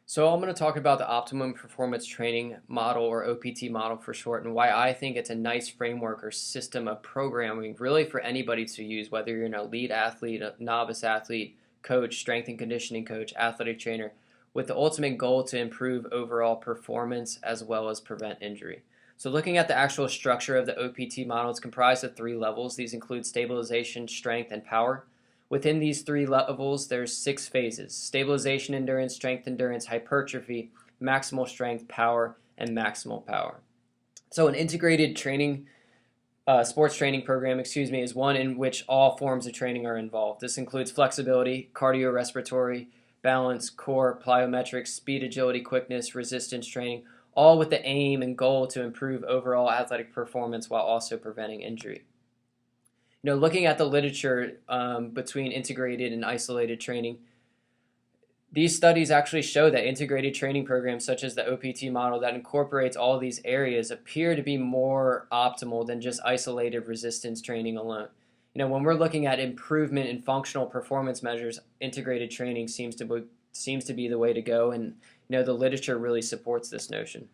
So I'm going to talk about the Optimum Performance Training Model, or OPT model for short, and why I think it's a nice framework or system of programming really for anybody to use, whether you're an elite athlete, a novice athlete, coach, strength and conditioning coach, athletic trainer, with the ultimate goal to improve overall performance as well as prevent injury. So looking at the actual structure of the OPT model, it's comprised of three levels. These include stabilization, strength, and power. Within these three levels, there's six phases: stabilization, endurance, strength, endurance, hypertrophy, maximal strength, power, and maximal power. So an integrated training, sports training program, is one in which all forms of training are involved. This includes flexibility, cardiorespiratory, balance, core, plyometrics, speed, agility, quickness, resistance training, all with the aim and goal to improve overall athletic performance while also preventing injury. Looking at the literature between integrated and isolated training, these studies actually show that integrated training programs such as the OPT model that incorporates all these areas appear to be more optimal than just isolated resistance training alone. When we're looking at improvement in functional performance measures, integrated training seems to be the way to go, and the literature really supports this notion.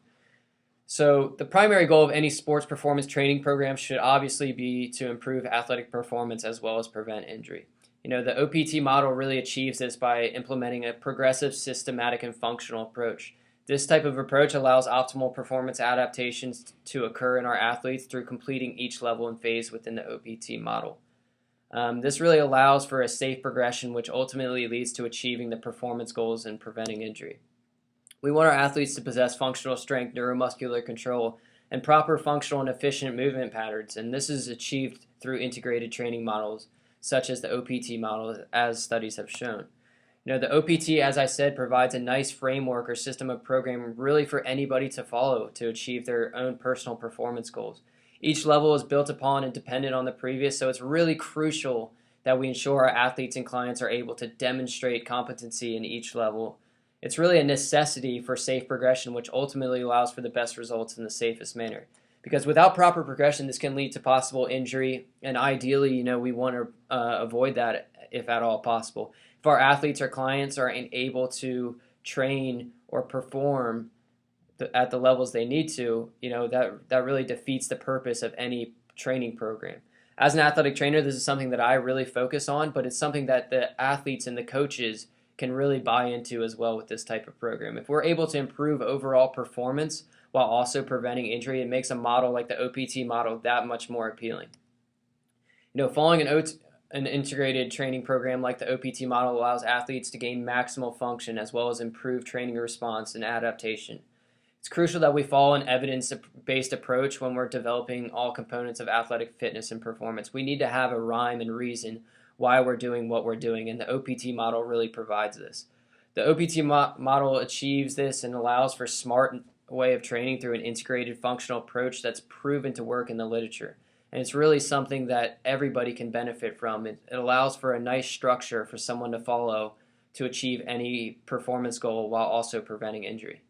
So the primary goal of any sports performance training program should obviously be to improve athletic performance as well as prevent injury. The OPT model really achieves this by implementing a progressive, systematic, and functional approach. This type of approach allows optimal performance adaptations to occur in our athletes through completing each level and phase within the OPT model. This really allows for a safe progression, which ultimately leads to achieving the performance goals and preventing injury. We want our athletes to possess functional strength, neuromuscular control, and proper functional and efficient movement patterns, and this is achieved through integrated training models such as the OPT model, as studies have shown. The OPT, as I said, provides a nice framework or system of programming really for anybody to follow to achieve their own personal performance goals. Each level is built upon and dependent on the previous, so it's really crucial that we ensure our athletes and clients are able to demonstrate competency in each level. It's really a necessity for safe progression, which ultimately allows for the best results in the safest manner. Because without proper progression, this can lead to possible injury, and ideally, we want to avoid that if at all possible. If our athletes or clients are unable to train or perform at the levels they need to, that really defeats the purpose of any training program. As an athletic trainer, this is something that I really focus on, but it's something that the athletes and the coaches can really buy into as well with this type of program. If we're able to improve overall performance while also preventing injury, it makes a model like the OPT model that much more appealing. Following an integrated training program like the OPT model allows athletes to gain maximal function as well as improve training response and adaptation. It's crucial that we follow an evidence-based approach when we're developing all components of athletic fitness and performance. We need to have a rhyme and reason why we're doing what we're doing, and the OPT model really provides this. The OPT model achieves this and allows for smart way of training through an integrated functional approach that's proven to work in the literature. And it's really something that everybody can benefit from. It allows for a nice structure for someone to follow to achieve any performance goal while also preventing injury.